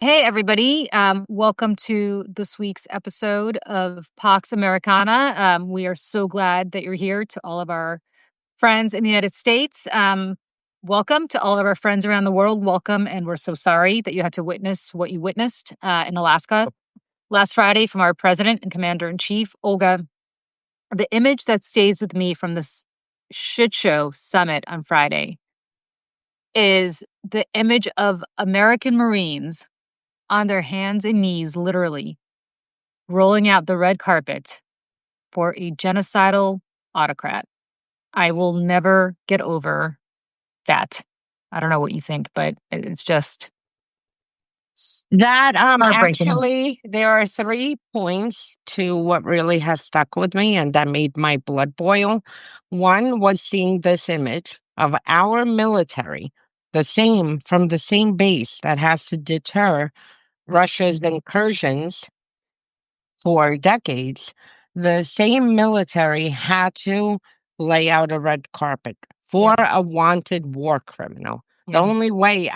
Hey, everybody. Welcome to this week's episode of Pax Americana. We are so glad that you're here. To all of our friends in the United States, welcome. To all of our friends around the world, welcome. And we're so sorry that you had to witness what you witnessed in Alaska last Friday from our president and commander in chief, Olga. The image that stays with me from this shit show summit on Friday is the image of American Marines on their hands and knees, literally, rolling out the red carpet for a genocidal autocrat. I will never get over that. I don't know what you think, but it's just That heartbreaking. actually there are 3 points to what really has stuck with me and that made my blood boil. One was seeing this image of our military, from the same base that has to deter Russia's incursions for decades. The same military had to lay out a red carpet for Yeah, a wanted war criminal. The yeah. only way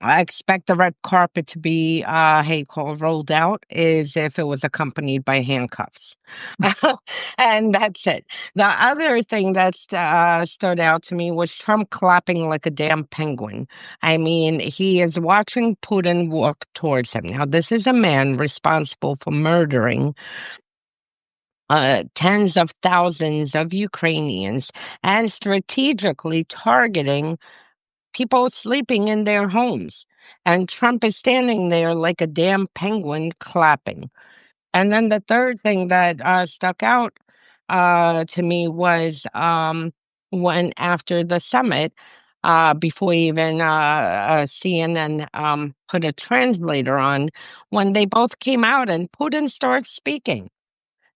I expect the red carpet to be, rolled out is if it was accompanied by handcuffs. And that's it. The other thing that stood out to me was Trump clapping like a damn penguin. I mean, he is watching Putin walk towards him. Now, this is a man responsible for murdering tens of thousands of Ukrainians and strategically targeting people sleeping in their homes. And Trump is standing there like a damn penguin clapping. And then the third thing that stuck out to me was when after the summit, before even CNN put a translator on, when they both came out and Putin starts speaking.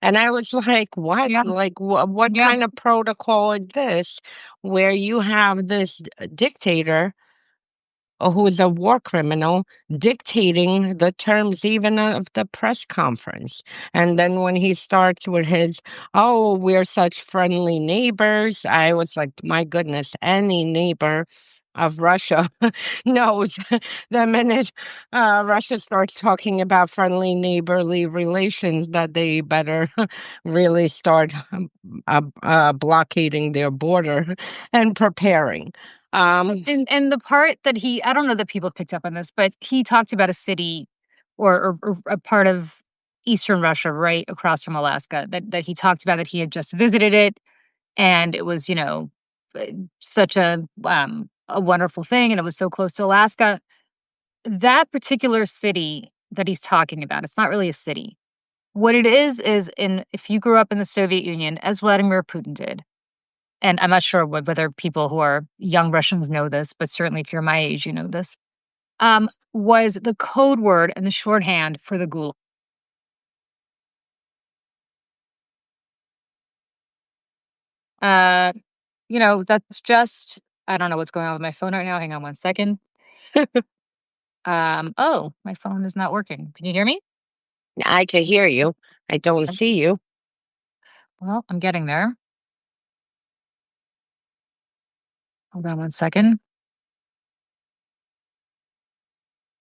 And I was like, what? Yeah, Like, what yeah. kind of protocol is this where you have this dictator who is a war criminal dictating the terms even of the press conference. And then when he starts with his, oh, we're such friendly neighbors, I was like, my goodness, any neighbor of Russia knows the minute Russia starts talking about friendly neighborly relations that they better really start blockading their border and preparing. And the part that I don't know that people picked up on this, but he talked about a city or a part of eastern Russia right across from Alaska that he talked about, that he had just visited it, and it was, uh, such a wonderful thing, and it was so close to Alaska. That particular city that he's talking about, it's not really a city. What it is in if you grew up in the Soviet Union, as Vladimir Putin did, and I'm not sure whether people who are young Russians know this, but certainly if you're my age, you know this, was the code word and the shorthand for the Gulag. Uh, that's just, I don't know what's going on with my phone right now. Hang on one second. Oh, my phone is not working. Can you hear me? I can hear you. I don't see you. Well, I'm getting there. Hold on one second.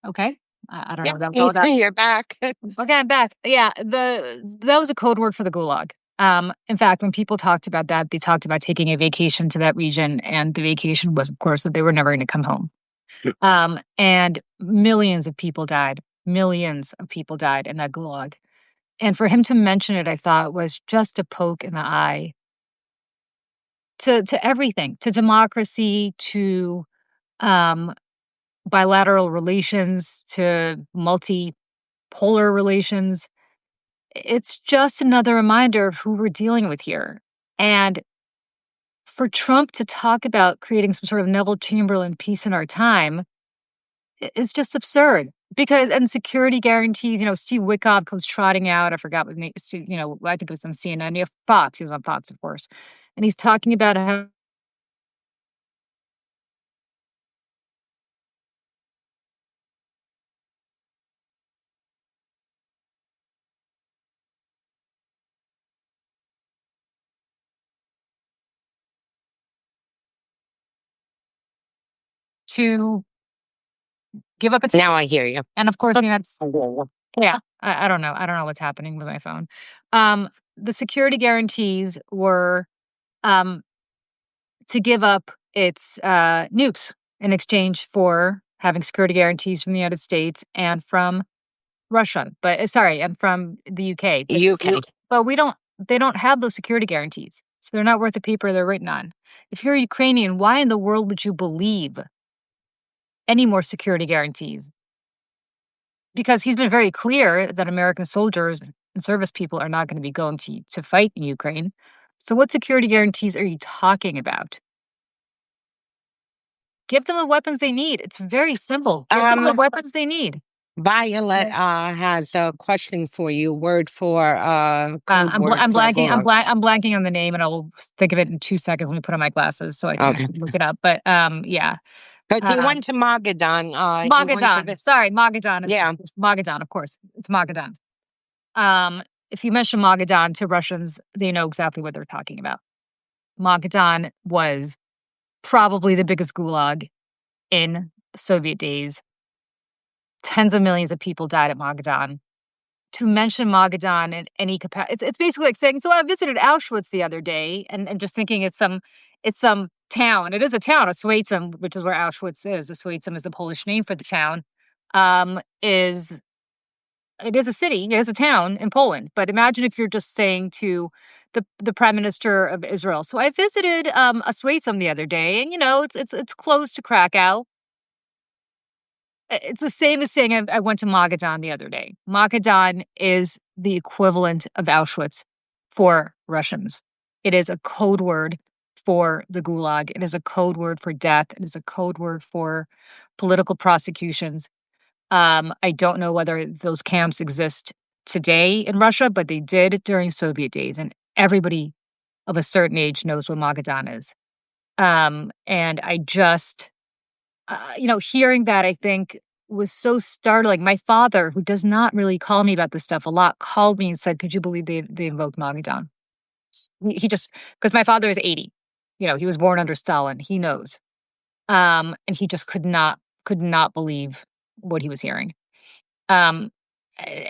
Okay. I don't know Yeah, what that was all about. you're back. Okay, I'm back. Yeah, that was a code word for the Gulag. In fact, when people talked about that, they talked about taking a vacation to that region, and the vacation was, of course, that they were never going to come home. And millions of people died. Millions of people died in that Gulag. And for him to mention it, I thought was just a poke in the eye to everything, to democracy, to um, bilateral relations, to multipolar relations. It's just another reminder of who we're dealing with here. And for Trump to talk about creating some sort of Neville Chamberlain peace in our time is just absurd. Because and security guarantees, Steve Witkoff comes trotting out. I forgot what name, I think it was on CNN. You have Fox. He was on Fox, of course. And he's talking about how to give up its Now I nukes. hear you. And of course, the United I hear you. yeah, I don't know. I don't know what's happening with my phone. The security guarantees were um, to give up its nukes in exchange for having security guarantees from the United States and from Russia, but sorry, and from the UK. UK. But we don't. They don't have those security guarantees, so they're not worth the paper they're written on. If you're Ukrainian, why in the world would you believe any more security guarantees? Because he's been very clear that American soldiers and service people are not going to be going to fight in Ukraine. So, what security guarantees are you talking about? Give them the weapons they need. It's very simple. Give them the weapons they need. Violet has a question for you. Word for code word I'm for blanking. Gulag. I'm blanking on the name, and I'll think of it in 2 seconds. Let me put on my glasses so I can Okay, actually look it up. But yeah, because he uh, went to Magadan. He went to Magadan. Sorry, Magadan is yeah. it's Magadan. Of course, it's Magadan. If you mention Magadan to Russians, they know exactly what they're talking about. Magadan was probably the biggest gulag in the Soviet days. Tens of millions of people died at Magadan. To mention Magadan in any capacity, it's basically like saying, "So I visited Auschwitz the other day," and just thinking it's some town. It is a town, Oswiecim, which is where Auschwitz is. Oswiecim is the Polish name for the town. Is it is a city, it is a town in Poland. But imagine if you're just saying to the prime minister of Israel, "So I visited Oswiecim the other day, and it's close to Krakow." It's the same as saying I went to Magadan the other day. Magadan is the equivalent of Auschwitz for Russians. It is a code word for the Gulag. It is a code word for death. It is a code word for political prosecutions. I don't know whether those camps exist today in Russia, but they did during Soviet days, and everybody of a certain age knows what Magadan is. And I just hearing that, I think, was so startling. My father, who does not really call me about this stuff a lot, called me and said, "Could you believe they invoked Magadan?" He just because my father is 80. He was born under Stalin. He knows. And he just could not believe what he was hearing. Um,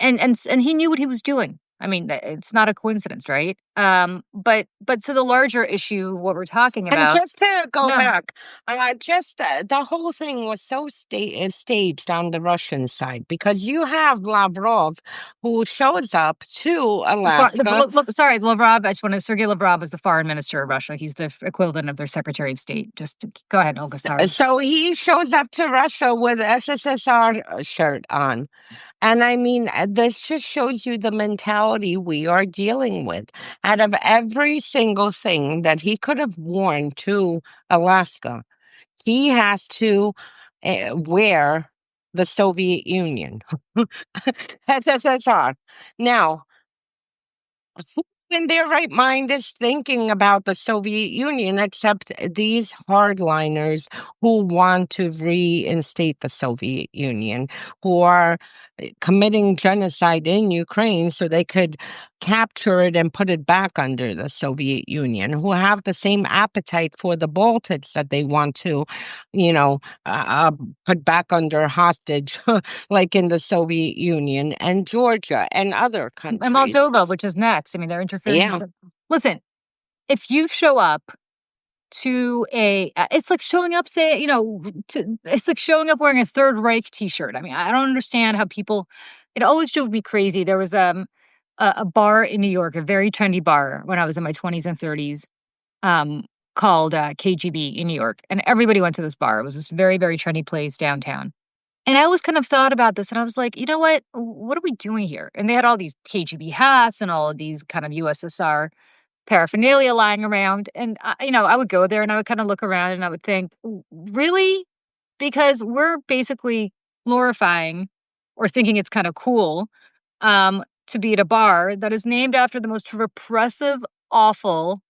and he knew what he was doing. I mean, it's not a coincidence, right? But to the larger issue, what we're talking And about, just to go no, back, just the whole thing was so staged on the Russian side because you have Lavrov who shows up to Alaska. Sorry, Lavrov. I just want to. Sergei Lavrov is the foreign minister of Russia. He's the equivalent of their secretary of state. Go ahead, Olga. Sorry. So he shows up to Russia with SSSR shirt on. And I mean, this just shows you the mentality we are dealing with. Out of every single thing that he could have worn to Alaska, he has to wear the Soviet Union, SSSR. Now, who in their right mind is thinking about the Soviet Union except these hardliners who want to reinstate the Soviet Union, who are committing genocide in Ukraine so they could capture it and put it back under the Soviet Union, who have the same appetite for the Baltics that they want to, you know, put back under hostage, like in the Soviet Union and Georgia and other And countries. Moldova, which is next. I mean, they're interfering. Yeah, Listen, if you show up to it's like showing up, say, it's like showing up wearing a Third Reich T-shirt. I mean, I don't understand how people. It always drove me crazy. There was a bar in New York, a very trendy bar when I was in my 20s and 30s, called KGB in New York, and everybody went to this bar. It was this very, very trendy place downtown. And I always kind of thought about this, and I was like, you know what? What are we doing here? And they had all these KGB hats and all of these kind of USSR paraphernalia lying around. And I would go there and I would kind of look around and I would think, Really? Because we're basically glorifying or thinking it's kind of cool to be at a bar that is named after the most repressive, awful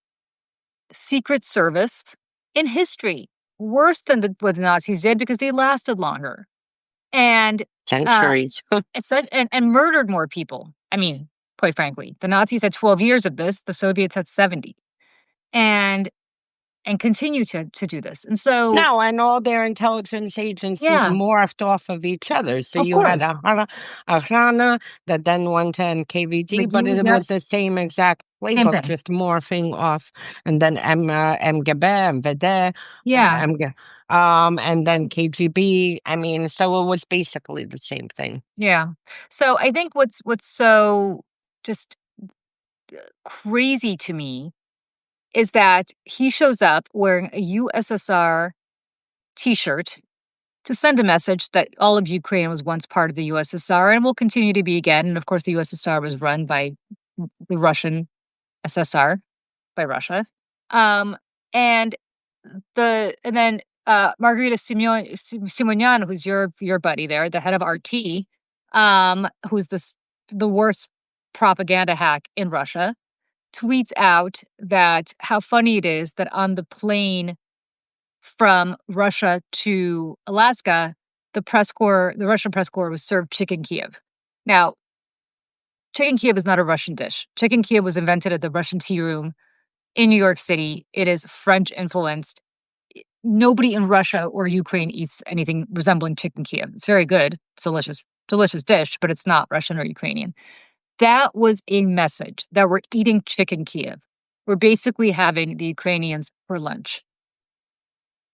secret service in history, worse than what the Nazis did because they lasted longer and uh, centuries. and murdered more people. I mean, quite frankly, the Nazis had 12 years of this; the Soviets had 70. And and continue to do this. And so, No, and all their intelligence agencies yeah, morphed off of each other. So of you had course. a Hana that then went to They NKVD, but do, it yeah, was the same exact same playbook, thing. just morphing off. And then MGB, MVD, Yeah, and then KGB. I mean, so it was basically the same thing. yeah. So I think what's so just crazy to me is that he shows up wearing a USSR T-shirt to send a message that all of Ukraine was once part of the USSR and will continue to be again. And of course, the USSR was run by the Russian SSR, by Russia. Um, and and then Margarita Simonyan, who's your buddy there, the head of RT, who's the worst propaganda hack in Russia, tweets out that how funny it is that on the plane from Russia to Alaska, the Russian press corps was served chicken Kiev. Now, chicken Kiev is not a Russian dish. Chicken Kiev was invented at the Russian Tea Room in New York City. It is French influenced. Nobody in Russia or Ukraine eats anything resembling chicken Kiev. It's very good. It's delicious, delicious dish, but it's not Russian or Ukrainian. That was a message that we're eating chicken Kiev. We're basically having the Ukrainians for lunch.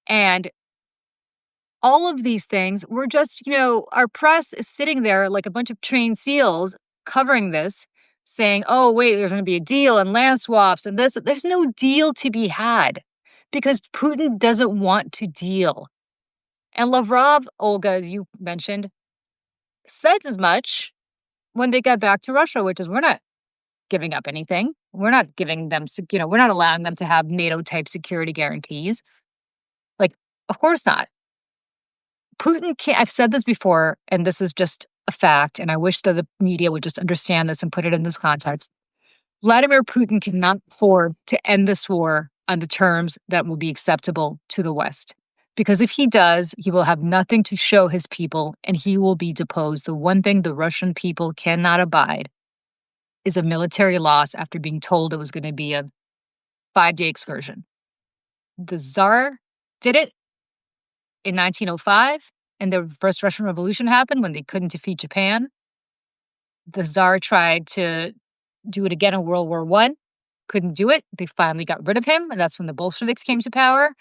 And all of these things were just, our press is sitting there like a bunch of trained seals covering this, saying, oh, wait, there's going to be a deal and land swaps and this. There's no deal to be had because Putin doesn't want to deal. And Lavrov, Olga, as you mentioned, said as much when they got back to Russia, which is we're not giving up anything. We're not giving them, we're not allowing them to have NATO type security guarantees. Like, of course not. Putin can't, I've said this before, and this is just a fact, and I wish that the media would just understand this and put it in this context. Vladimir Putin cannot afford to end this war on the terms that will be acceptable to the West. Because if he does, he will have nothing to show his people and he will be deposed. The one thing the Russian people cannot abide is a military loss after being told it was going to be a 5-day excursion. The Tsar did it in 1905, and the first Russian Revolution happened when they couldn't defeat Japan. The Tsar tried to do it again in World War I, couldn't do it. They finally got rid of him, and that's when the Bolsheviks came to power.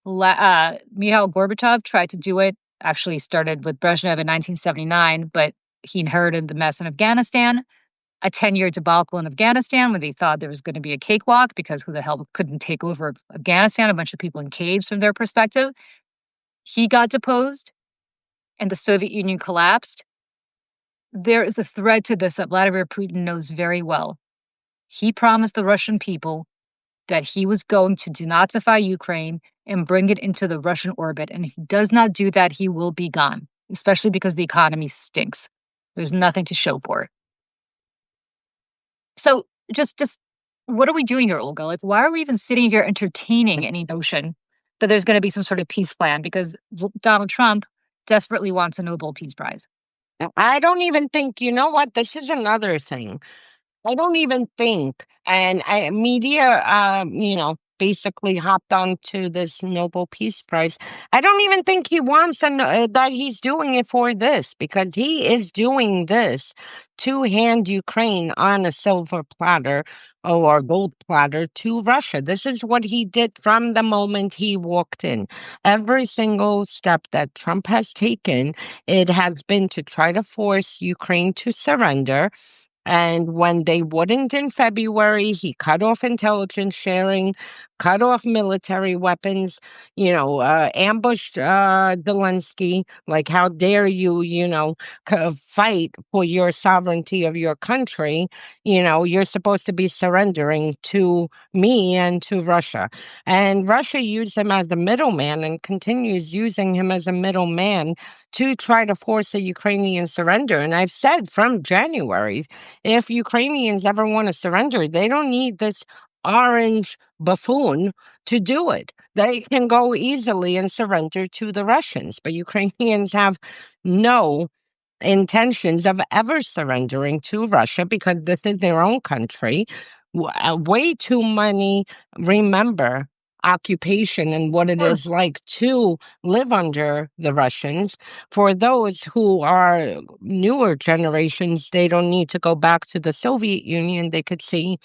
Mikhail Gorbachev tried to do it, actually started with Brezhnev in 1979, but he inherited the mess in Afghanistan. A 10-year debacle in Afghanistan when they thought there was going to be a cakewalk because who the hell couldn't take over Afghanistan? A bunch of people in caves from their perspective. He got deposed and the Soviet Union collapsed. There is a thread to this that Vladimir Putin knows very well. He promised the Russian people that he was going to denazify Ukraine and bring it into the Russian orbit. And if he does not do that, he will be gone, especially because the economy stinks. There's nothing to show for it. So just what are we doing here, Olga? Like, why are we even sitting here entertaining any notion that there's going to be some sort of peace plan? Because Donald Trump desperately wants a Nobel Peace Prize. I don't even think, you know what? This is another thing. I don't even think, and media, basically hopped onto this Nobel Peace Prize. I don't even think he wants that he's doing it for this, because he is doing this to hand Ukraine on a silver platter or gold platter to Russia. This is what he did from the moment he walked in. Every single step that Trump has taken, it has been to try to force Ukraine to surrender. And when they wouldn't in February, he cut off intelligence sharing, cut off military weapons, ambushed Zelensky. Like, how dare you, fight for your sovereignty of your country? You're supposed to be surrendering to me and to Russia. And Russia used him as a middleman and continues using him as a middleman to try to force a Ukrainian surrender. And I've said from January, if Ukrainians ever want to surrender, they don't need this orange buffoon to do it. They can go easily and surrender to the Russians, but Ukrainians have no intentions of ever surrendering to Russia because this is their own country. Way too many remember occupation and what it Ugh. is like to live under the Russians. For those who are newer generations, they don't need to go back to the Soviet Union. They could see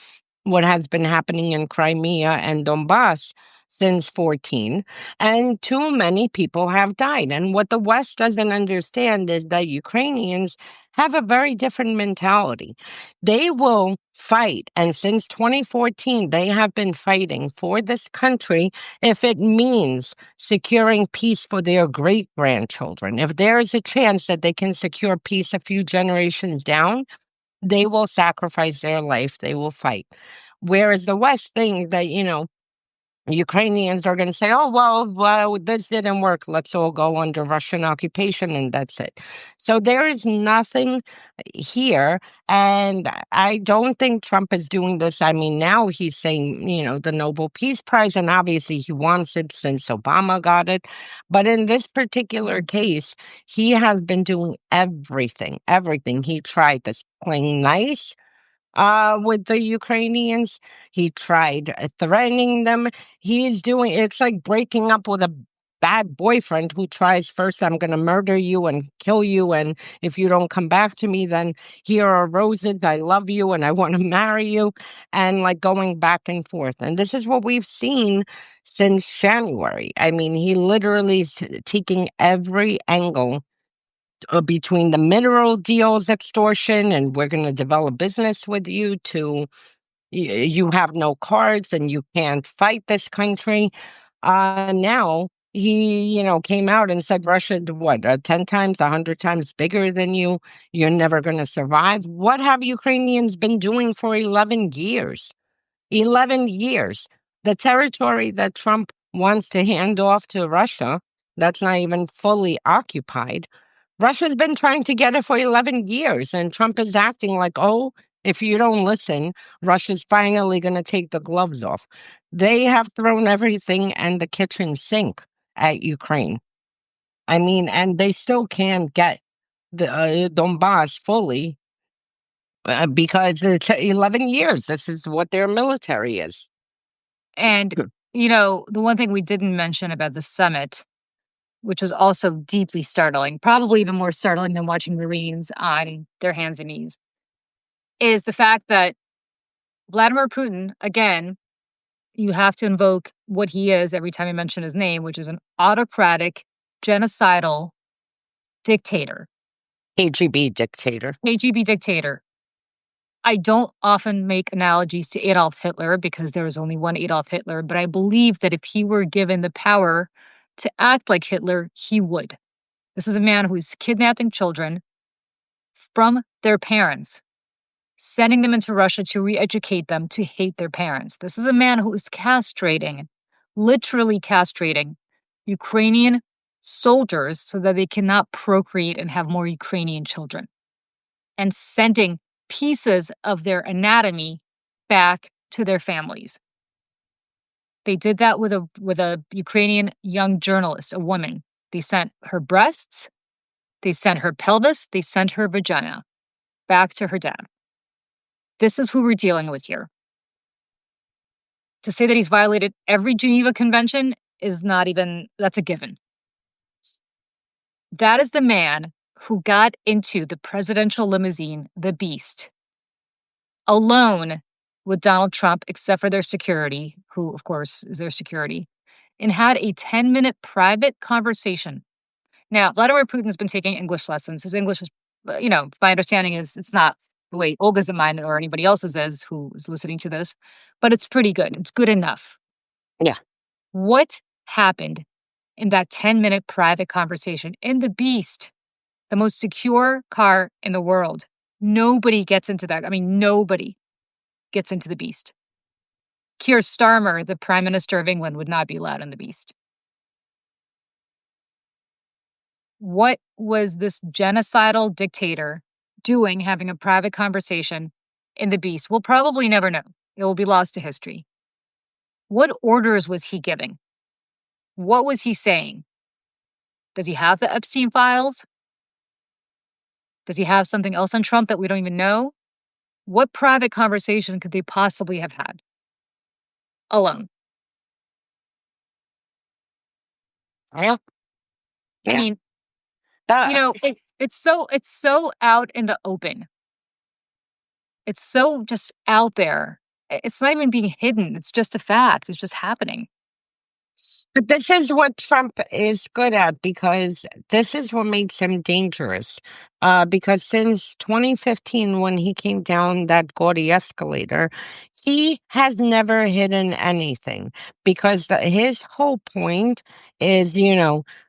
what has been happening in Crimea and Donbass since 14, and too many people have died. And what the West doesn't understand is that Ukrainians have a very different mentality. They will fight, and since 2014, they have been fighting for this country if it means securing peace for their great grandchildren. If there is a chance that they can secure peace a few generations down, they will sacrifice their life, they will fight. Whereas the West thinks that, Ukrainians are going to say, oh, well, this didn't work. Let's all go under Russian occupation and that's it. So there is nothing here. And I don't think Trump is doing this. I mean, now he's saying, the Nobel Peace Prize, and obviously he wants it since Obama got it. But in this particular case, he has been doing everything, everything. He tried this playing nice with the Ukrainians. He tried threatening them. He's doing it's like breaking up with a bad boyfriend who tries first, I'm going to murder you and kill you. And if you don't come back to me, then here are roses. I love you and I want to marry you. And like going back and forth. And this is what we've seen since January. I mean, he literally is taking every angle between the mineral deals extortion and we're going to develop business with you to you have no cards and you can't fight this country. Now he, came out and said Russia's what, 10 times, 100 times bigger than you. You're never going to survive. What have Ukrainians been doing for 11 years? 11 years. The territory that Trump wants to hand off to Russia, that's not even fully occupied. Russia's been trying to get it for 11 years, and Trump is acting like, oh, if you don't listen, Russia's finally going to take the gloves off. They have thrown everything and the kitchen sink at Ukraine. I mean, and they still can't get the Donbass fully because it's 11 years. This is what their military is. And, the one thing we didn't mention about the summit, which was also deeply startling, probably even more startling than watching Marines on their hands and knees, is the fact that Vladimir Putin, again, you have to invoke what he is every time I mention his name, which is an autocratic, genocidal dictator, KGB dictator. KGB dictator. I don't often make analogies to Adolf Hitler because there was only one Adolf Hitler, but I believe that if he were given the power to act like Hitler, he would. This is a man who is kidnapping children from their parents, sending them into Russia to re-educate them to hate their parents. This is a man who is castrating, literally castrating Ukrainian soldiers so that they cannot procreate and have more Ukrainian children, and sending pieces of their anatomy back to their families. They did that with a Ukrainian young journalist, a woman. They sent her breasts, they sent her pelvis, they sent her vagina back to her dad. This is who we're dealing with here. To say that he's violated every Geneva Convention is not even, that's a given. That is the man who got into the presidential limousine, the Beast, alone with Donald Trump, except for their security, who, of course, is their security, and had a 10-minute private conversation. Now, Vladimir Putin's been taking English lessons. His English is, my understanding is it's not the way Olga's and mine or anybody else's is who is listening to this, but it's pretty good. It's good enough. Yeah. What happened in that 10-minute private conversation in the Beast, the most secure car in the world? Nobody gets into that. I mean, nobody gets into the Beast. Keir Starmer, the Prime Minister of England, would not be allowed in the Beast. What was this genocidal dictator doing having a private conversation in the Beast? We'll probably never know. It will be lost to history. What orders was he giving? What was he saying? Does he have the Epstein files? Does he have something else on Trump that we don't even know? What private conversation could they possibly have had? Alone. Yeah, I yeah. mean, That it's so out in the open. It's so just out there. It's not even being hidden. It's just a fact. It's just happening. But this is what Trump is good at because this is what makes him dangerous. Because since 2015, when he came down that gaudy escalator, he has never hidden anything. Because his whole point is,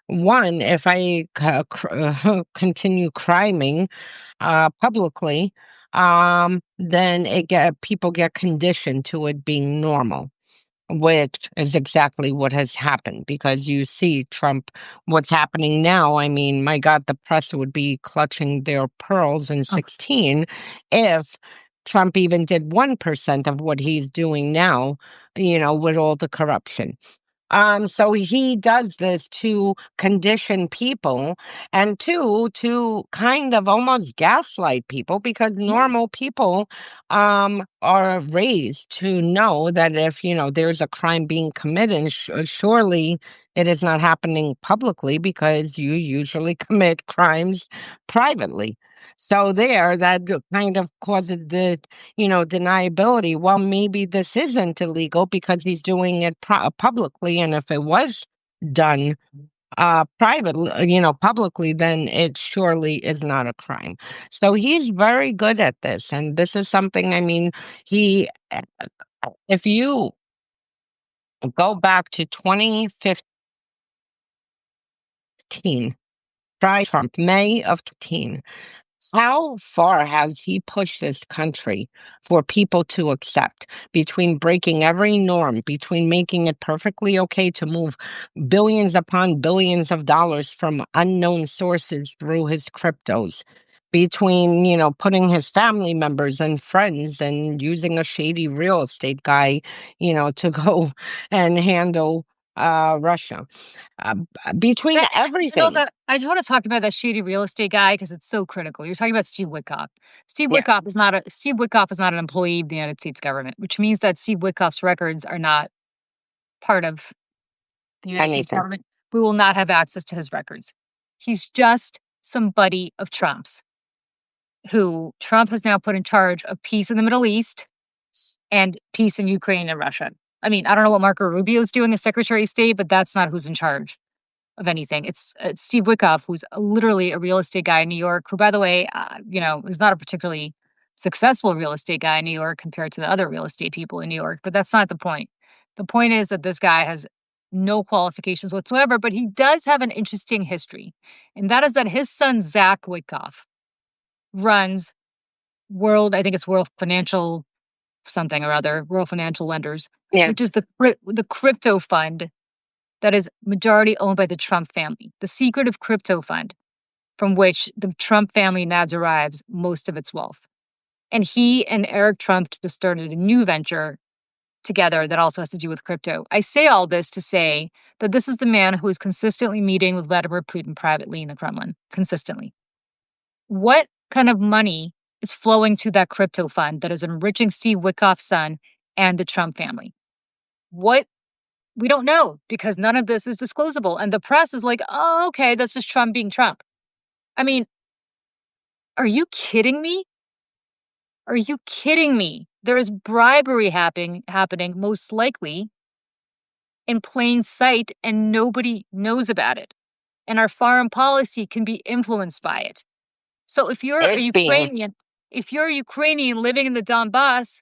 one, if I continue criming publicly, then people get conditioned to it being normal, which is exactly what has happened because you see Trump, what's happening now. I mean, my God, the press would be clutching their pearls in Oh, 16 if Trump even did 1% of what he's doing now, with all the corruption. So he does this to condition people and to kind of almost gaslight people because yeah. normal people are raised to know that if, there's a crime being committed, surely it is not happening publicly because you usually commit crimes privately. So that kind of causes the deniability. Well, maybe this isn't illegal because he's doing it publicly, and if it was done privately, publicly, then it surely is not a crime. So he's very good at this, and this is something. I mean, he. If you go back to 2015, try Trump, May of 2015. How far has he pushed this country for people to accept between breaking every norm, between making it perfectly okay to move billions upon billions of dollars from unknown sources through his cryptos, between, putting his family members and friends and using a shady real estate guy, to go and handle Russia. Between everything. That I just want to talk about that shady real estate guy because it's so critical. You're talking about Steve Witkoff. Yeah, Steve Witkoff is not an employee of the United States government, which means that Steve Witkoff's records are not part of the United States anything. government. We will not have access to his records. He's just somebody of Trump's, who Trump has now put in charge of peace in the Middle East and peace in Ukraine and Russia. I mean, I don't know what Marco Rubio's doing as Secretary of State, but that's not who's in charge of anything. It's Steve Witkoff, who's literally a real estate guy in New York, who, by the way, is not a particularly successful real estate guy in New York compared to the other real estate people in New York. But that's not the point. The point is that this guy has no qualifications whatsoever, but he does have an interesting history. And that is that his son, Zach Witkoff, runs I think it's World Financial something or other, World Financial Lenders, Yeah. which is the crypto fund that is majority owned by the Trump family, the secretive crypto fund from which the Trump family now derives most of its wealth. And he and Eric Trump just started a new venture together that also has to do with crypto. I say all this to say that this is the man who is consistently meeting with Vladimir Putin privately in the Kremlin, consistently. What kind of money is flowing to that crypto fund that is enriching Steve Witkoff's son and the Trump family? What We don't know because none of this is disclosable. And the press is like, oh, okay, that's just Trump being Trump. I mean, are you kidding me? Are you kidding me? There is bribery happening most likely in plain sight, and nobody knows about it. And our foreign policy can be influenced by it. So It's being. if you're a Ukrainian living in the Donbass,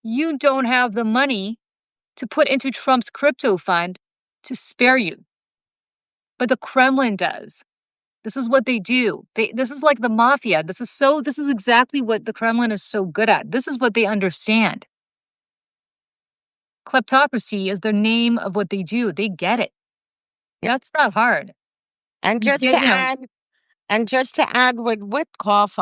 you don't have the money to put into Trump's crypto fund to spare you. But the Kremlin does. This is what they do. This is like the mafia. This is exactly what the Kremlin is so good at. This is what they understand. Kleptocracy is the name of what they do. They get it. Yeah. That's not hard. And You just get, to you know, add, And just to add with Witkoff,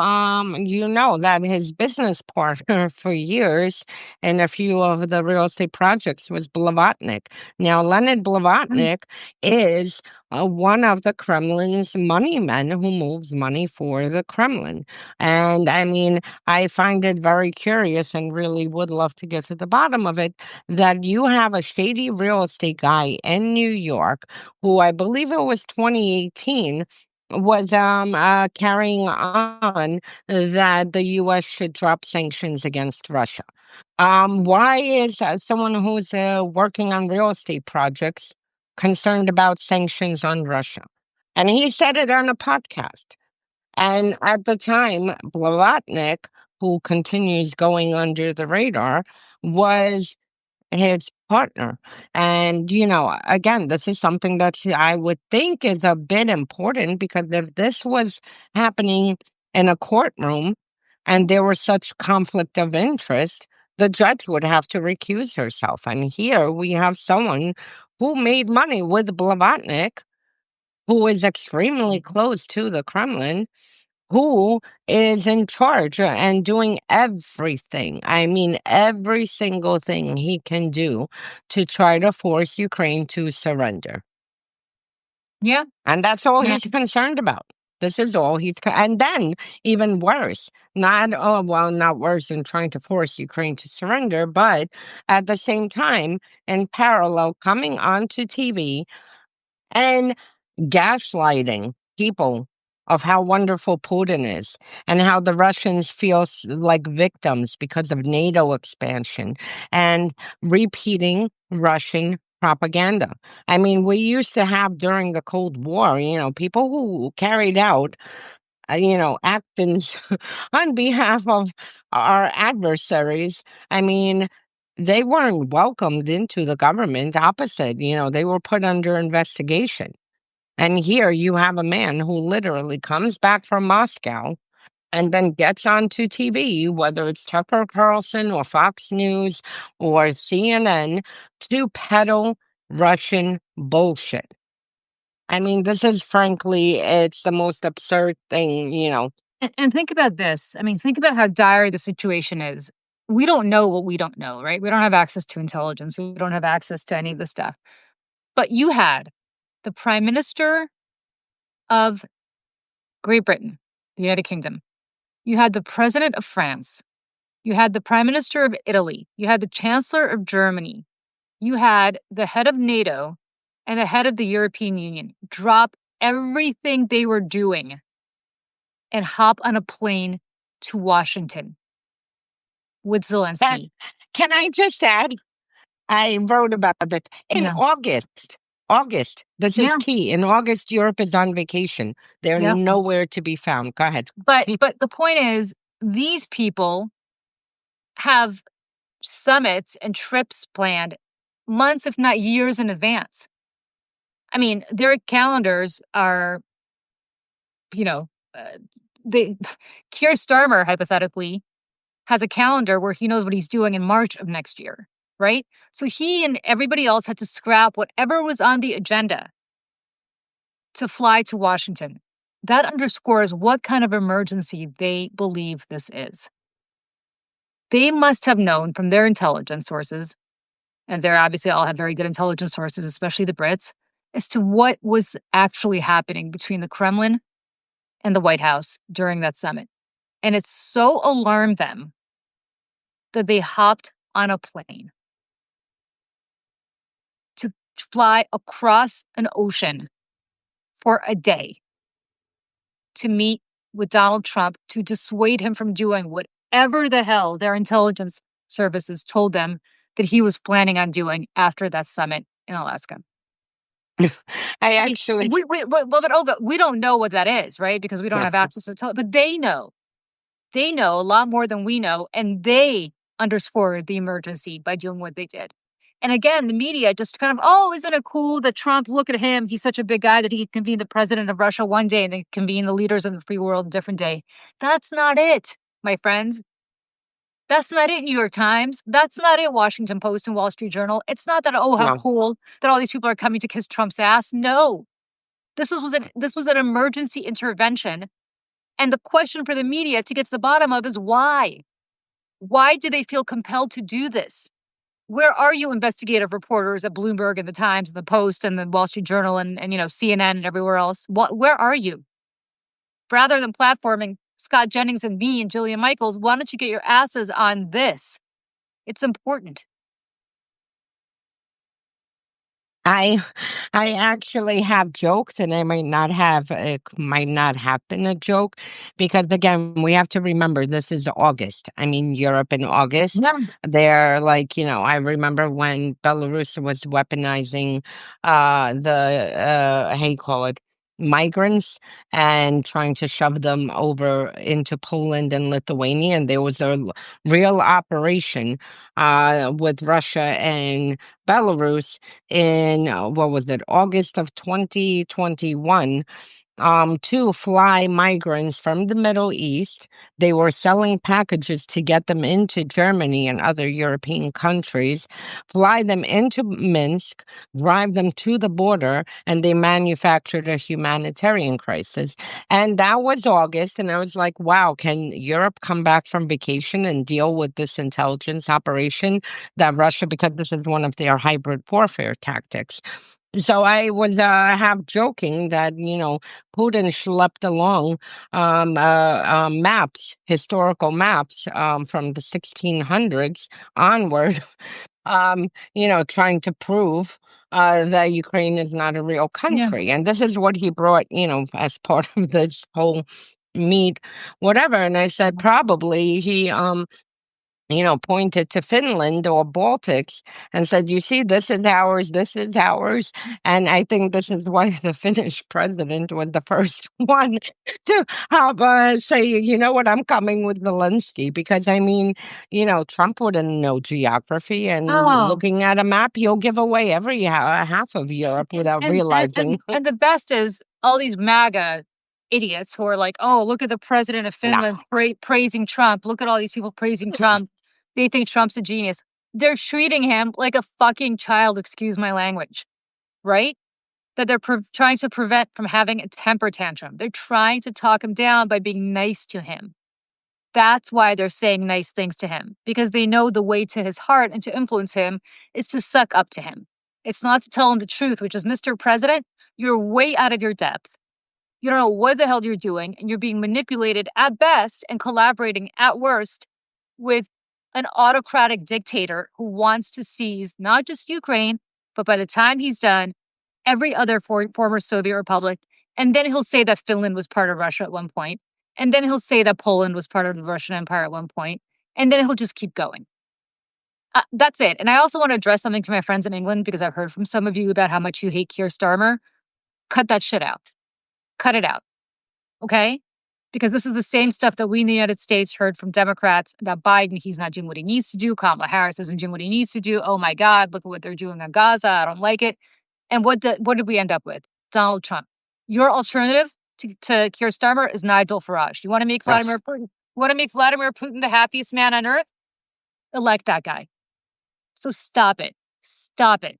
you know that his business partner for years in a few of the real estate projects was Blavatnik. Now, Leonid Mm. Blavatnik is one of the Kremlin's money men who moves money for the Kremlin. And I mean, I find it very curious and really would love to get to the bottom of it that you have a shady real estate guy in New York who I believe it was 2018 was carrying on that the U.S. should drop sanctions against Russia. Why is someone who's working on real estate projects concerned about sanctions on Russia? And he said it on a podcast. And at the time, Blavatnik, who continues going under the radar, was his partner. And, again, this is something that I would think is a bit important because if this was happening in a courtroom and there was such conflict of interest, the judge would have to recuse herself. And here we have someone who made money with Blavatnik, who is extremely close to the Kremlin, who is in charge and doing everything. I mean, every single thing he can do to try to force Ukraine to surrender. Yeah. And that's all Yeah. he's concerned about. This is all and then even worse, not worse than trying to force Ukraine to surrender, but at the same time, in parallel, coming onto TV and gaslighting people of how wonderful Putin is and how the Russians feel like victims because of NATO expansion and repeating Russian propaganda. I mean, we used to have during the Cold War, people who carried out, actions on behalf of our adversaries. I mean, they weren't welcomed into the government. Opposite, they were put under investigation. And here you have a man who literally comes back from Moscow and then gets onto TV, whether it's Tucker Carlson or Fox News or CNN, to peddle Russian bullshit. I mean, this is frankly, it's the most absurd thing. And think about this. I mean, think about how dire the situation is. We don't know what we don't know, right? We don't have access to intelligence. We don't have access to any of this stuff. But you had the Prime Minister of Great Britain, the United Kingdom. You had the President of France. You had the Prime Minister of Italy. You had the Chancellor of Germany. You had the head of NATO and the head of the European Union drop everything they were doing and hop on a plane to Washington with That, Zelensky. can I just add? I wrote about it in Yeah. August. August. This is Yeah. key. In August, Europe is on vacation. They're Yeah. nowhere to be found. Go ahead. But the point is, these people have summits and trips planned months, if not years in advance. I mean, their calendars are, you know, they Keir Starmer hypothetically has a calendar where he knows what he's doing in March of next year, right? So he and everybody else had to scrap whatever was on the agenda to fly to Washington. That underscores what kind of emergency they believe this is. They must have known from their intelligence sources, and they're obviously all have very good intelligence sources, especially the Brits, as to what was actually happening between the Kremlin and the White House during that summit. And it so alarmed them that they hopped on a plane to fly across an ocean for a day to meet with Donald Trump to dissuade him from doing whatever the hell their intelligence services told them that he was planning on doing after that summit in Alaska. I I mean, actually, but Olga, we don't know what that is, right? Because we don't no. have access to but they know. They know a lot more than we know, and they underscored the emergency by doing what they did. And again, the media just kind of, oh, isn't it cool that Trump, look at him, he's such a big guy that he can convene the president of Russia one day and then convene the leaders of the free world a different day. That's not it, my friends. That's not it, New York Times. That's not it, Washington Post and Wall Street Journal. It's not that, oh, how No. cool that all these people are coming to kiss Trump's ass. No. This was an emergency intervention. And the question for the media to get to the bottom of is why? Why do they feel compelled to do this? Where are you investigative reporters at Bloomberg and the Times and the Post and the Wall Street Journal and CNN and everywhere else? Where are you? Rather than platforming Scott Jennings and me and Jillian Michaels, why don't you get your asses on this? It's important. I I actually have joked, and I might not have it might not have been a joke because again, we have to remember this is August. I mean, Europe in August, Yeah. they're like, I remember when Belarus was weaponizing the how you call it, migrants and trying to shove them over into Poland and Lithuania, and there was a real operation with Russia and Belarus in what was it, August of 2021, to fly migrants from the Middle East. They were selling packages to get them into Germany and other European countries, fly them into Minsk, drive them to the border, and they manufactured a humanitarian crisis. And that was August. And I was like, wow, can Europe come back from vacation and deal with this intelligence operation that Russia, because this is one of their hybrid warfare tactics. So I was half joking that Putin schlepped along maps, historical maps from the 1600s onward, trying to prove that Ukraine is not a real Yeah. country, and this is what he brought, as part of this whole meet, whatever. And I said probably he pointed to Finland or Baltics and said, "You see, this is ours, this is ours." And I think this is why the Finnish president was the first one to have say, "You know what, I'm coming with Zelensky." Because, I mean, Trump wouldn't know geography, and Oh, looking at a map, you'll give away every half of Europe and without and and realizing. and, and the best is all these MAGA idiots who are like, "Oh, look at the president of No. Finland praising Trump. Look at all these people praising Trump. They think Trump's a genius." They're treating him like a fucking child. Excuse my language, right? That they're trying to prevent from having a temper tantrum. They're trying to talk him down by being nice to him. That's why they're saying nice things to him, because they know the way to his heart and to influence him is to suck up to him. It's not to tell him the truth, which is, Mr. President, you're way out of your depth. You don't know what the hell you're doing, and you're being manipulated at best and collaborating at worst with an autocratic dictator who wants to seize not just Ukraine, but by the time he's done, every other former Soviet republic. And then he'll say that Finland was part of Russia at one point. And then he'll say that Poland was part of the Russian Empire at one point. And then he'll just keep going. That's it. And I also want to address something to my friends in England, because I've heard from some of you about how much you hate Keir Starmer. Cut that shit out. Cut it out. Okay? Because this is the same stuff that we in the United States heard from Democrats about Biden. He's not doing what he needs to do. Kamala Harris isn't doing what he needs to do. Oh my God, look at what they're doing on Gaza. I don't like it. And what did we end up with? Donald Trump. Your alternative to Keir Starmer is Nigel Farage. You want to make Ugh. Vladimir Putin? Want to make Vladimir Putin the happiest man on earth? Elect that guy. So stop it. Stop it.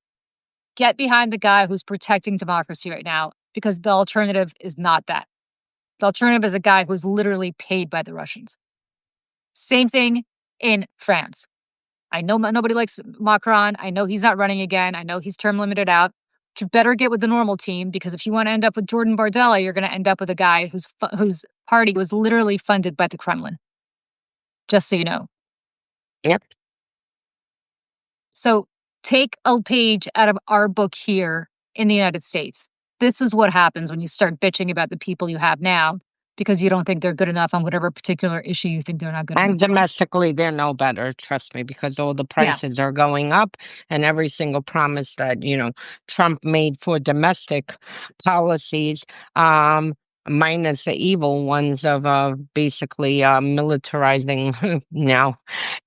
Get behind the guy who's protecting democracy right now, because the alternative is not that. The alternative is a guy who's literally paid by the Russians. Same thing in France. I know nobody likes Macron. I know he's not running again. I know he's term limited out. But you better get with the normal team, because if you want to end up with Jordan Bardella, you're going to end up with a guy whose party was literally funded by the Kremlin. Just so you know. Yep. So take a page out of our book here in the United States. This is what happens when you start bitching about the people you have now because you don't think they're good enough on whatever particular issue you think they're not good enough And on. domestically, they're no better, trust me, because all the Yeah. prices are going up, and every single promise that, Trump made for domestic policies, minus the evil ones of basically militarizing now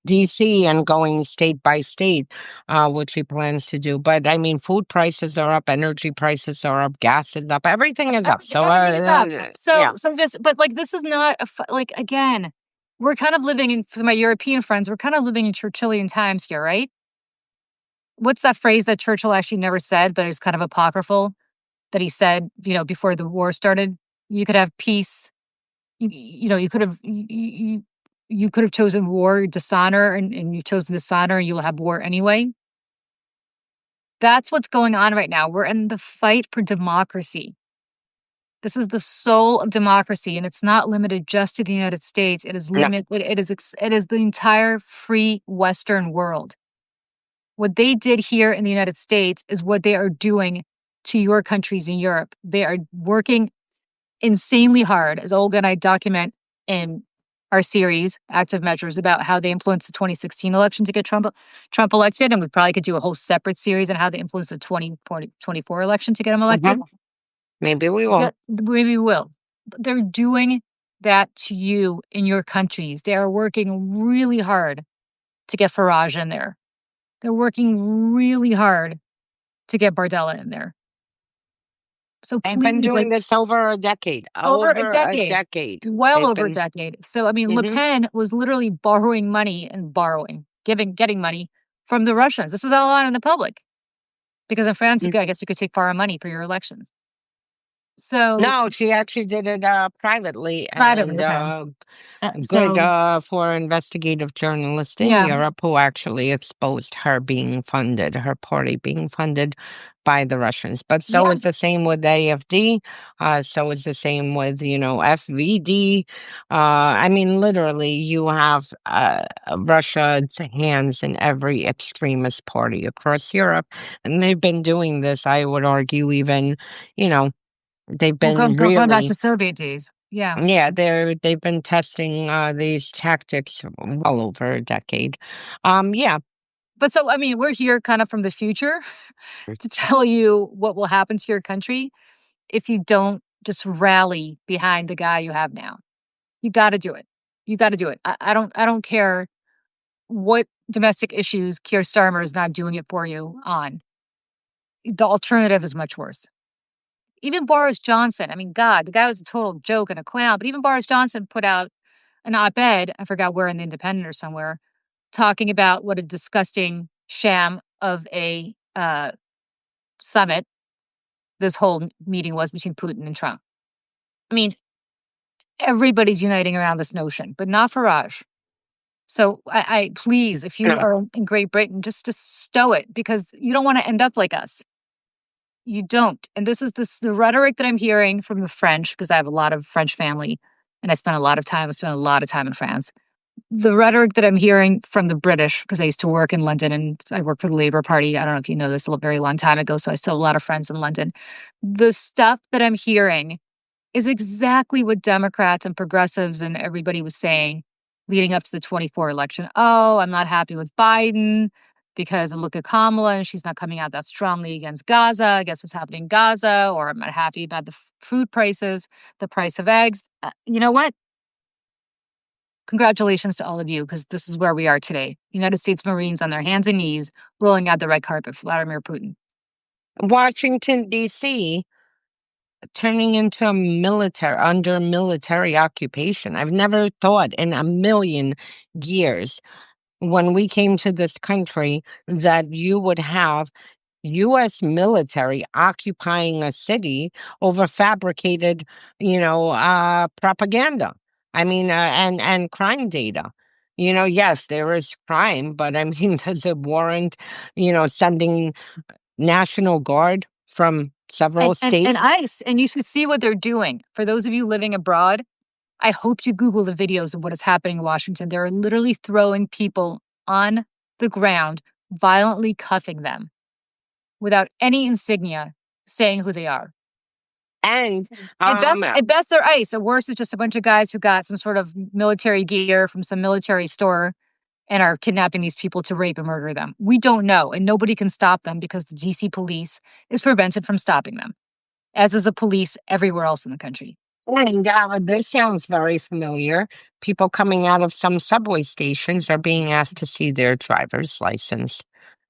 DC and going state by state, which he plans to do. But I mean, food prices are up, energy prices are up, gas is up, everything is up. So, Everything is up. yeah. So just, but like, this is not like, again, we're kind of living in, for my European friends, we're kind of living in Churchillian times here, right? What's that phrase that Churchill actually never said, but is kind of apocryphal? that he said, before the war started, you could have peace. You could have you could have chosen war, dishonor, and you chose dishonor, and you'll have war anyway. That's what's going on right now. We're in the fight for democracy. This is the soul of democracy, and it's not limited just to the United States. It is No, it is the entire free Western world. What they did here in the United States is what they are doing to your countries in Europe. They are working insanely hard, as Olga and I document in our series, Active Measures, about how they influenced the 2016 election to get Trump elected. And we probably could do a whole separate series on how they influenced the 2024 election to get him elected. mhm, maybe we will. Yeah, maybe we will. But they're doing that to you in your countries. They are working really hard to get Farage in there. They're working really hard to get Bardella in there. So They've been please, doing this over a decade. over a Over a decade, decade. well They've over a been. decade. So, I mean, Le Mhm, Pen was literally borrowing money and getting money from the Russians. This was all out in the public because in France, mm. I guess you could take foreign money for your elections. So No, she actually did it privately, privately, and okay. good So for investigative journalists in yeah, Europe who actually exposed her being funded, her party being funded by the Russians. But so yeah, is the same with AFD. So is the same with, FVD. I mean, literally, you have Russia's hands in every extremist party across Europe. And they've been doing this, I would argue, even, you know, they've been going back really. to Soviet days. Yeah. Yeah, they've been testing these tactics well over a decade. Yeah. But so, I mean, we're here kind of from the future to tell you what will happen to your country if you don't just rally behind the guy you have now. You got to do it. You got to do it. I don't care what domestic issues Keir Starmer is not doing it for you on. The alternative is much worse. Even Boris Johnson, I mean, God, the guy was a total joke and a clown, but even Boris Johnson put out an op ed, I forgot where in the Independent or somewhere, talking about what a disgusting sham of a summit this whole meeting was between Putin and Trump. I mean, everybody's uniting around this notion, but not Farage. So I please, if you No. are in Great Britain, just stow it because you don't want to end up like us. You don't. And this the rhetoric that I'm hearing from the French, because I have a lot of French family and I spent a lot of time in France. The rhetoric that I'm hearing from the British, because I used to work in London and I worked for the Labour Party. I don't know if you know this, a very long time ago. So I still have a lot of friends in London. The stuff that I'm hearing is exactly what Democrats and progressives and everybody was saying leading up to the 24 election. Oh, I'm not happy with Biden because I look at Kamala and she's not coming out that strongly against Gaza. I guess what's happening in Gaza, or I'm not happy about the food prices, the price of eggs. You know what? Congratulations to all of you because this is where we are today. United States Marines on their hands and knees rolling out the red carpet for Vladimir Putin. Washington, D.C. turning into a under military occupation. I've never thought in a million years when we came to this country that you would have U.S. military occupying a city over fabricated, propaganda. I mean, and crime data. Yes, there is crime, but I mean, does it warrant, sending National Guard from several And states? ICE, and you should see what they're doing. For those of you living abroad, I hope you Google the videos of what is happening in Washington. They're literally throwing people on the ground, violently cuffing them without any insignia saying who they are. And At best, they're ICE. At worst, it's just a bunch of guys who got some sort of military gear from some military store and are kidnapping these people to rape and murder them. We don't know, and nobody can stop them because the GC police is prevented from stopping them, as is the police everywhere else in the country. this sounds very familiar. People coming out of some subway stations are being asked to see their driver's license.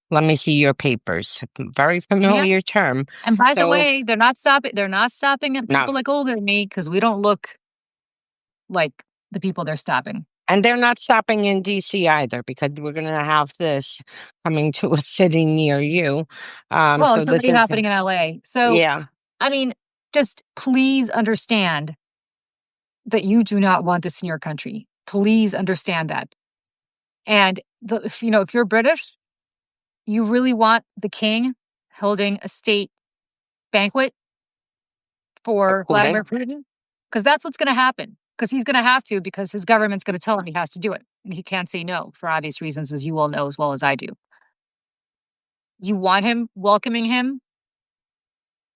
Let me see your papers. Very Yeah. familiar term. And by the So, way, they're not stopping. They're not stopping at no. people like older than me because we don't look like the people they're stopping. And they're not stopping in DC either because we're going to have this coming to a city near you. Well, So it's this already is, happening in LA. So yeah. I mean, just please understand that you do not want this in your country. Please understand that. And if you're British, you really want the king holding a state banquet for Putin. Vladimir Putin? Because that's what's going to happen. Because he's going to have to, because his government's going to tell him he has to do it. And he can't say no for obvious reasons, as you all know as well as I do. You want him welcoming him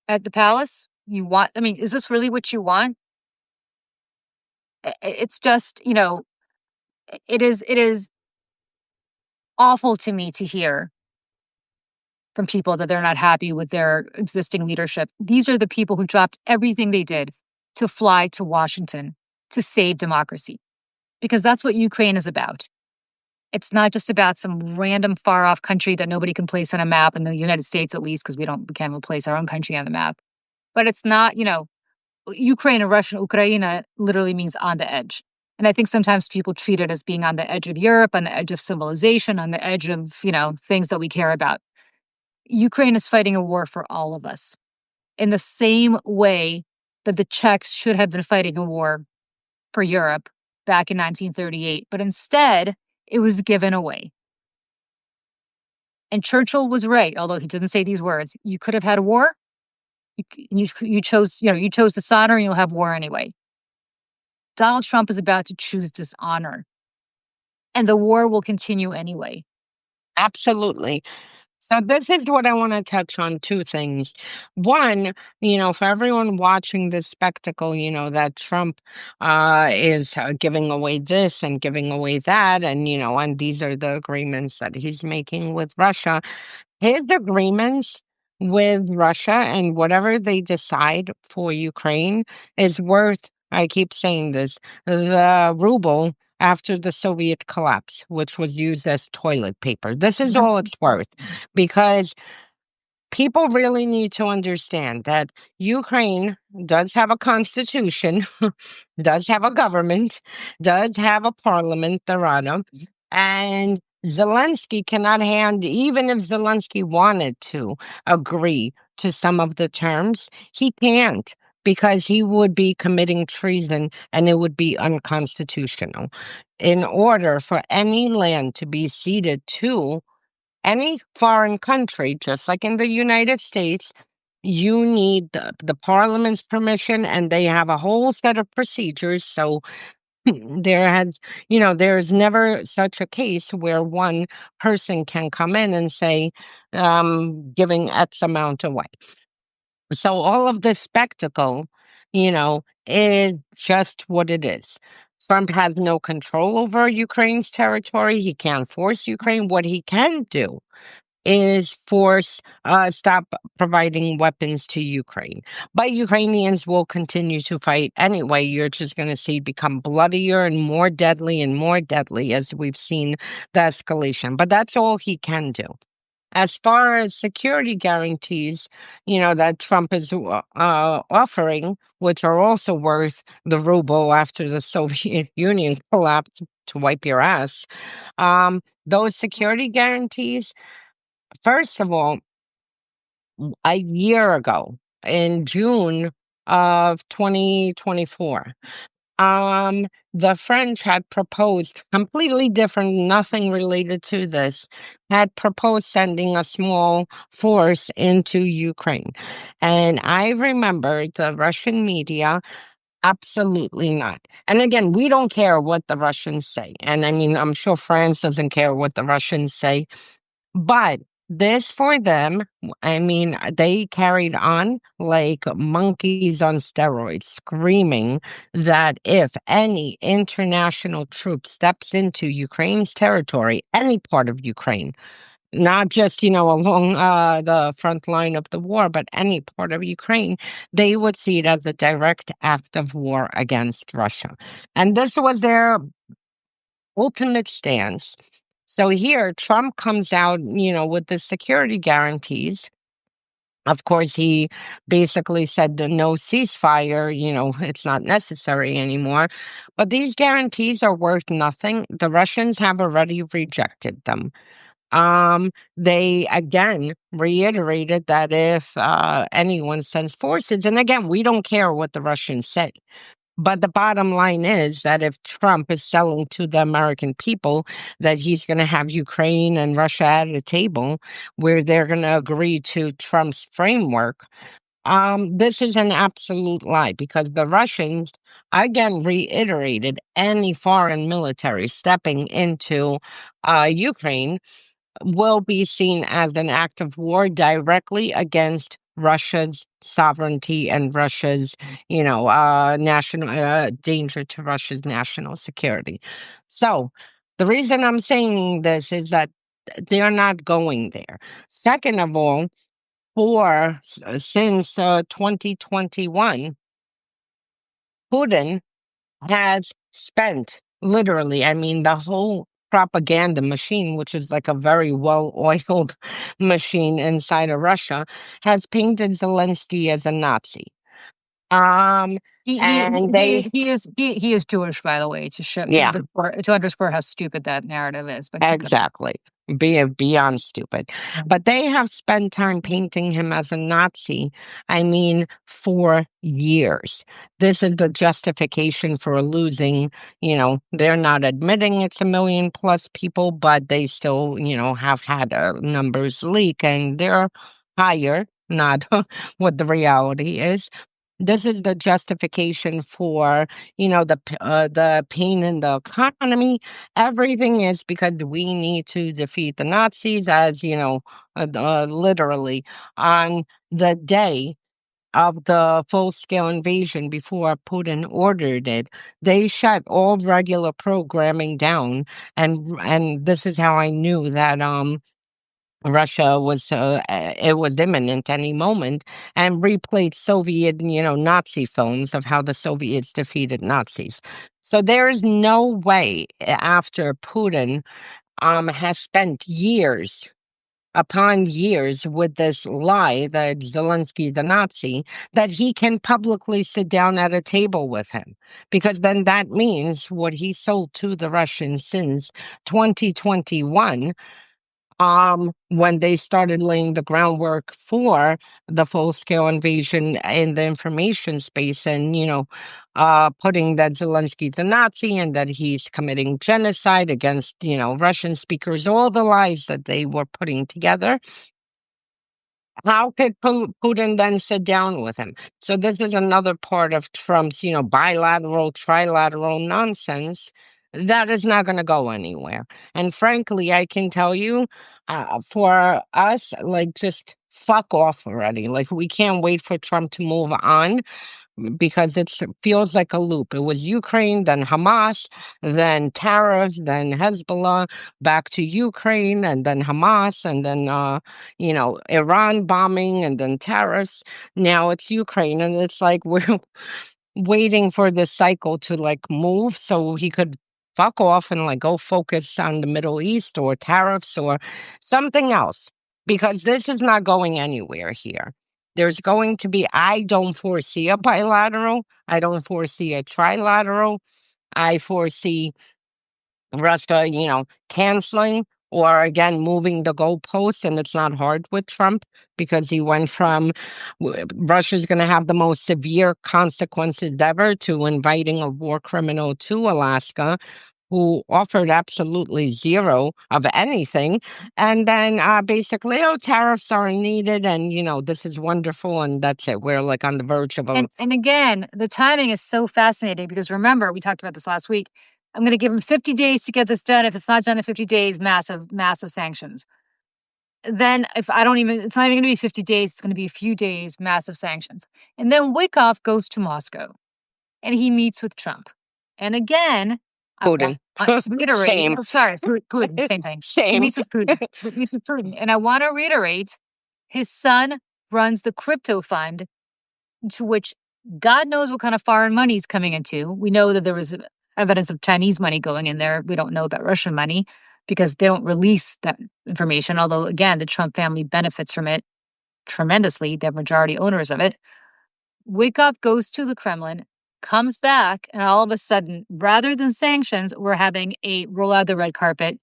at the palace? I mean, is this really what you want? It's just, it is awful to me to hear from people that they're not happy with their existing leadership. These are the people who dropped everything they did to fly to Washington to save democracy, because that's what Ukraine is about. It's not just about some random far off country that nobody can place on a map, in the United States at least, because we can't even place our own country on the map. But it's not, Ukraine and Russian Ukraine literally means on the edge. And I think sometimes people treat it as being on the edge of Europe, on the edge of civilization, on the edge of, things that we care about. Ukraine is fighting a war for all of us in the same way that the Czechs should have been fighting a war for Europe back in 1938, but instead it was given away. And Churchill was right, although he doesn't say these words. You could have had a war. You chose dishonor, and you'll have war anyway. Donald Trump is about to choose dishonor, and the war will continue anyway. Absolutely. So this is what I want to touch on, two things. One, for everyone watching this spectacle, that Trump is giving away this and giving away that, and these are the agreements that he's making with Russia. His agreements with Russia and whatever they decide for Ukraine is worth, I keep saying this, the ruble after the Soviet collapse, which was used as toilet paper. This is all it's worth, because people really need to understand that Ukraine does have a constitution, does have a government, does have a parliament, the Rada, and Zelensky cannot even if Zelensky wanted to agree to some of the terms, he can't, because he would be committing treason and it would be unconstitutional. In order for any land to be ceded to any foreign country, just like in the United States, you need the parliament's permission, and they have a whole set of procedures. So there's never such a case where one person can come in and say, giving X amount away. So all of this spectacle, is just what it is. Trump has no control over Ukraine's territory. He can't force Ukraine. What he can do is stop providing weapons to Ukraine. But Ukrainians will continue to fight anyway. You're just going to see it become bloodier and more deadly as we've seen the escalation. But that's all he can do. As far as security guarantees, that Trump is offering, which are also worth the ruble after the Soviet Union collapsed to wipe your ass, those security guarantees, first of all, a year ago, in June of 2024, the French had proposed completely different, nothing related to this, had proposed sending a small force into Ukraine. And I remember the Russian media, absolutely not. And again, we don't care what the Russians say. And I mean, I'm sure France doesn't care what the Russians say. But this for them, I mean, they carried on like monkeys on steroids, screaming that if any international troop steps into Ukraine's territory, any part of Ukraine, not just, along the front line of the war, but any part of Ukraine, they would see it as a direct act of war against Russia. And this was their ultimate stance. So here, Trump comes out, with the security guarantees. Of course, he basically said the no ceasefire, it's not necessary anymore. But these guarantees are worth nothing. The Russians have already rejected them. They again reiterated that if anyone sends forces, and again, we don't care what the Russians say. But the bottom line is that if Trump is selling to the American people that he's going to have Ukraine and Russia at a table where they're going to agree to Trump's framework, this is an absolute lie because the Russians again reiterated any foreign military stepping into Ukraine will be seen as an act of war directly against Russia's sovereignty and Russia's, national danger to Russia's national security. So the reason I'm saying this is that they're not going there. Second of all, since 2021, Putin has spent literally, I mean, the whole propaganda machine, which is like a very well oiled machine inside of Russia, has painted Zelensky as a Nazi. Um, and they, He is Jewish, by the way, yeah, to underscore how stupid that narrative is. But keep going. exactly. Beyond stupid. But they have spent time painting him as a Nazi, I mean, for years. This is the justification for losing, they're not admitting it's 1 million+ people, but they still, have had numbers leak and they're higher, not what the reality is. This is the justification for, the pain in the economy. Everything is because we need to defeat the Nazis, as literally on the day of the full-scale invasion before Putin ordered it, they shut all regular programming down, and this is how I knew that Russia was it was imminent any moment, and replayed Soviet, Nazi films of how the Soviets defeated Nazis. So there is no way after Putin has spent years upon years with this lie that Zelensky is a Nazi, that he can publicly sit down at a table with him. Because then that means what he sold to the Russians since 2021, when they started laying the groundwork for the full-scale invasion in the information space and, putting that Zelensky's a Nazi and that he's committing genocide against, Russian speakers, all the lies that they were putting together. How could Putin then sit down with him? So this is another part of Trump's, bilateral, trilateral nonsense that is not going to go anywhere. And frankly, I can tell you, for us, like, just fuck off already. Like, we can't wait for Trump to move on because it feels like a loop. It was Ukraine, then Hamas, then tariffs, then Hezbollah, back to Ukraine, and then Hamas, and then Iran bombing, and then tariffs. Now it's Ukraine, and it's like we're waiting for this cycle to like move so he could fuck off and like go focus on the Middle East or tariffs or something else, because this is not going anywhere here. There's going to be, I don't foresee a bilateral. I don't foresee a trilateral. I foresee Russia, canceling or again moving the goalposts. And it's not hard with Trump because he went from Russia's going to have the most severe consequences ever to inviting a war criminal to Alaska who offered absolutely zero of anything. And then basically, oh, tariffs aren't needed. And, this is wonderful. And that's it. We're like on the verge of a. And again, the timing is so fascinating because remember, we talked about this last week. I'm going to give him 50 days to get this done. If it's not done in 50 days, massive sanctions. Then if I don't even, it's not even going to be 50 days. It's going to be a few days, massive sanctions. And then Wyckoff goes to Moscow and he meets with Trump. And again, I Putin. want to reiterate. Same. Oh, sorry, Putin, same thing. He Same. meets with Putin. And I want to reiterate, his son runs the crypto fund to which God knows what kind of foreign money is coming into. We know that there was evidence of Chinese money going in there. We don't know about Russian money because they don't release that information. Although, again, the Trump family benefits from it tremendously. They're majority owners of it. Wyckoff goes to the Kremlin, comes back, and all of a sudden, rather than sanctions, we're having a roll out the red carpet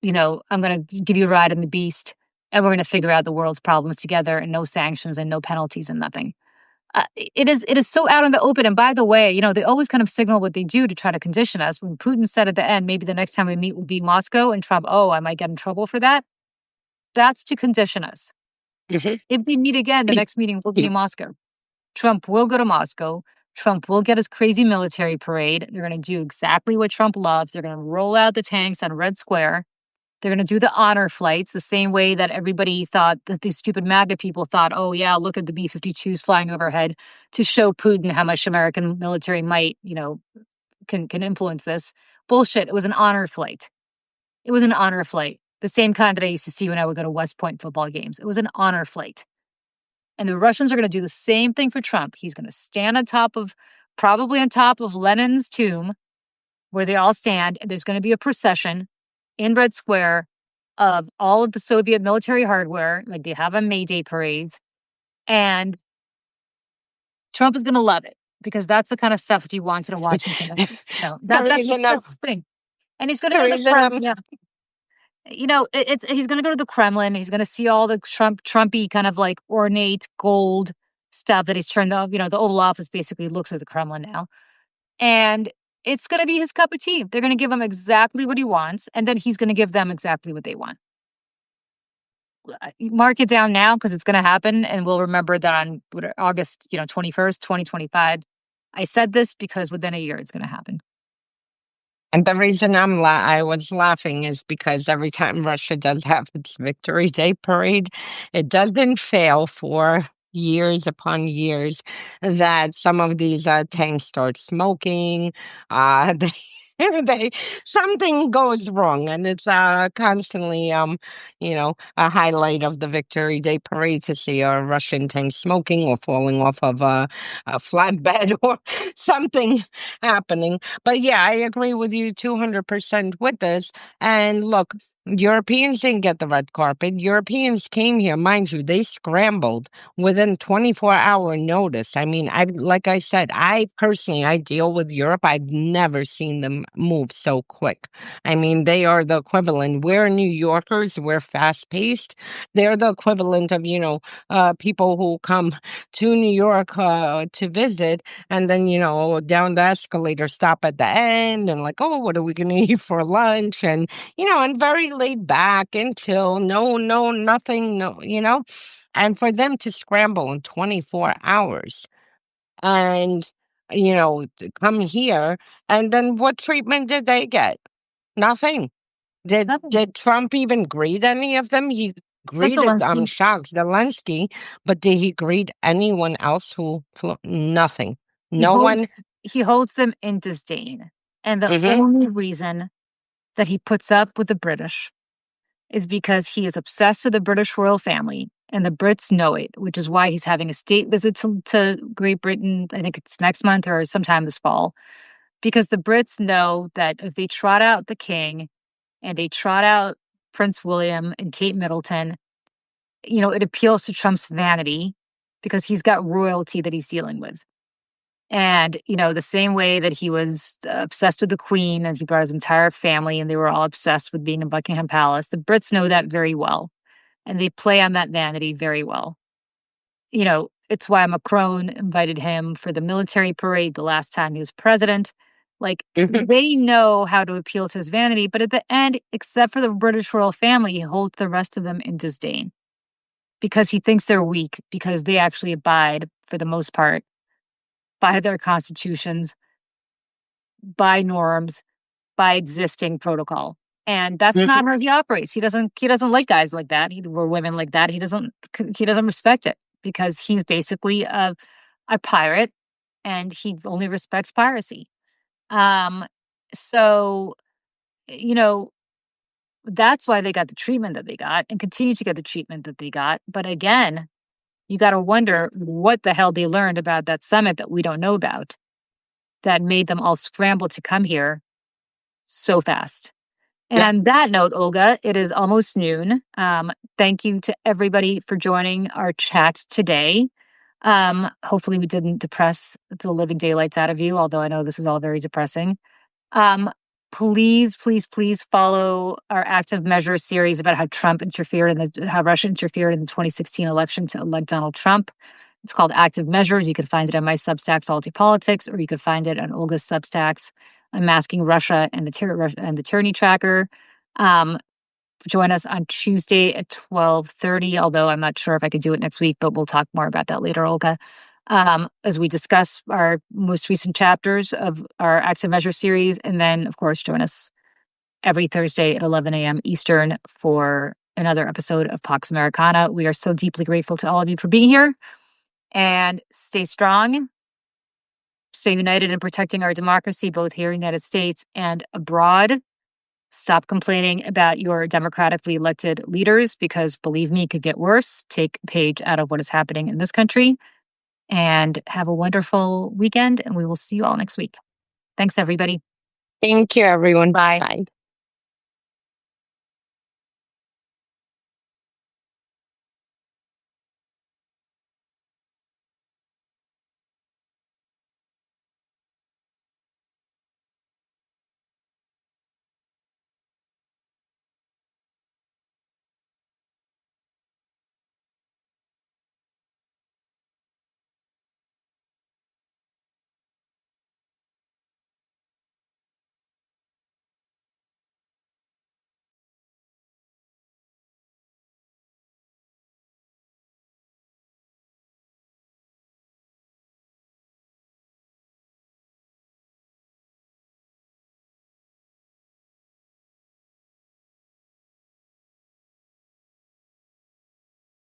I'm going to give you a ride in the beast, and we're going to figure out the world's problems together, and no sanctions and no penalties and nothing. It is so out in the open. And by the way, they always kind of signal what they do to try to condition us. When Putin said at the end, maybe the next time we meet will be Moscow, and Trump, oh, I might get in trouble for that. That's to condition us. Mhm. If we meet again, the next meeting will be in Moscow. Trump will go to Moscow. Trump will get his crazy military parade. They're going to do exactly what Trump loves. They're going to roll out the tanks on Red Square. They're going to do the honor flights the same way that everybody thought, that these stupid MAGA people thought, oh, yeah, look at the B-52s flying overhead to show Putin how much American military might, can influence this. Bullshit. It was an honor flight. It was an honor flight. The same kind that I used to see when I would go to West Point football games. It was an honor flight. And the Russians are going to do the same thing for Trump. He's going to stand probably on top of Lenin's tomb, where they all stand, and there's going to be a procession in Red Square of all of the Soviet military hardware, like they have on May Day parades. And Trump is going to love it because that's the kind of stuff that he wanted in Washington. The That's reason I'm the thing. And he's going to the go to the reason Kremlin. I'm Yeah. He's going to go to the Kremlin. He's going to see all the Trumpy kind of like ornate gold stuff that he's turned the Oval Office basically looks like the Kremlin now. And it's going to be his cup of tea. They're going to give him exactly what he wants, and then he's going to give them exactly what they want. Mark it down now because it's going to happen, and we'll remember that on August 21st, 2025. I said this because within a year it's going to happen. And the reason I was laughing is because every time Russia does have its Victory Day parade, it doesn't fail for years upon years that some of these tanks start smoking. They something goes wrong, and it's constantly a highlight of the Victory Day parade to see a Russian tank smoking or falling off of a flatbed or something happening. But yeah, I agree with you 200% with this. And look, Europeans didn't get the red carpet. Europeans came here, mind you, they scrambled within 24-hour notice. I mean, like I said, I deal with Europe. I've never seen them move so quick. I mean, they are the equivalent. We're New Yorkers, we're fast paced. They're the equivalent of, people who come to New York to visit and then, down the escalator stop at the end and like, oh, what are we going to eat for lunch? And very laid back and chill. No, no, nothing, no. And for them to scramble in 24 hours and, to come here, and then what treatment did they get? Nothing. Did Nothing. did Trump even greet any of them? He Just greeted, I'm Zelensky. shocked, Zelensky, but did he greet anyone else who flew? Nothing. He No holds one. he holds them in disdain. And the Mhm. only reason that he puts up with the British is because he is obsessed with the British royal family, and the Brits know it, which is why he's having a state visit to Great Britain. I think it's next month or sometime this fall, because the Brits know that if they trot out the king and they trot out Prince William and Kate Middleton, it appeals to Trump's vanity because he's got royalty that he's dealing with. And, the same way that he was obsessed with the Queen and he brought his entire family and they were all obsessed with being in Buckingham Palace, the Brits know that very well. And they play on that vanity very well. It's why Macron invited him for the military parade the last time he was president. Like, Mhm. they know how to appeal to his vanity, but at the end, except for the British royal family, he holds the rest of them in disdain because he thinks they're weak because they actually abide, for the most part, by their constitutions, by norms, by existing protocol. And that's Mhm. not how he operates. He doesn't like guys like that. Or women like that. He doesn't respect it because he's basically a pirate and he only respects piracy. Um so you know that's why they got the treatment that they got and continue to get the treatment that they got. But again, you got to wonder what the hell they learned about that summit that we don't know about that made them all scramble to come here so fast. And Yeah. on that note, Olga, it is almost noon. Thank you to everybody for joining our chat today. Hopefully, we didn't depress the living daylights out of you, although I know this is all very depressing. Um, Please, please, please follow our active measures series about how how Russia interfered in the 2016 election to elect Donald Trump. It's called Active Measures. You can find it on my Substack, Salty Politics, or you could find it on Olga's Substacks, Unmasking Russia and the Tyranny Tracker. Um, Join us on Tuesday at 12:30, although I'm not sure if I could do it next week, but we'll talk more about that later, Olga. As we discuss our most recent chapters of our Active Measure series. And then, of course, join us every Thursday at 11 a.m. Eastern for another episode of Pax Americana. We are so deeply grateful to all of you for being here. And stay strong, stay united in protecting our democracy, both here in the United States and abroad. Stop complaining about your democratically elected leaders because, believe me, it could get worse. Take a page out of what is happening in this country. And have a wonderful weekend, and we will see you all next week. Thanks, everybody. Thank you, everyone. Bye. Bye.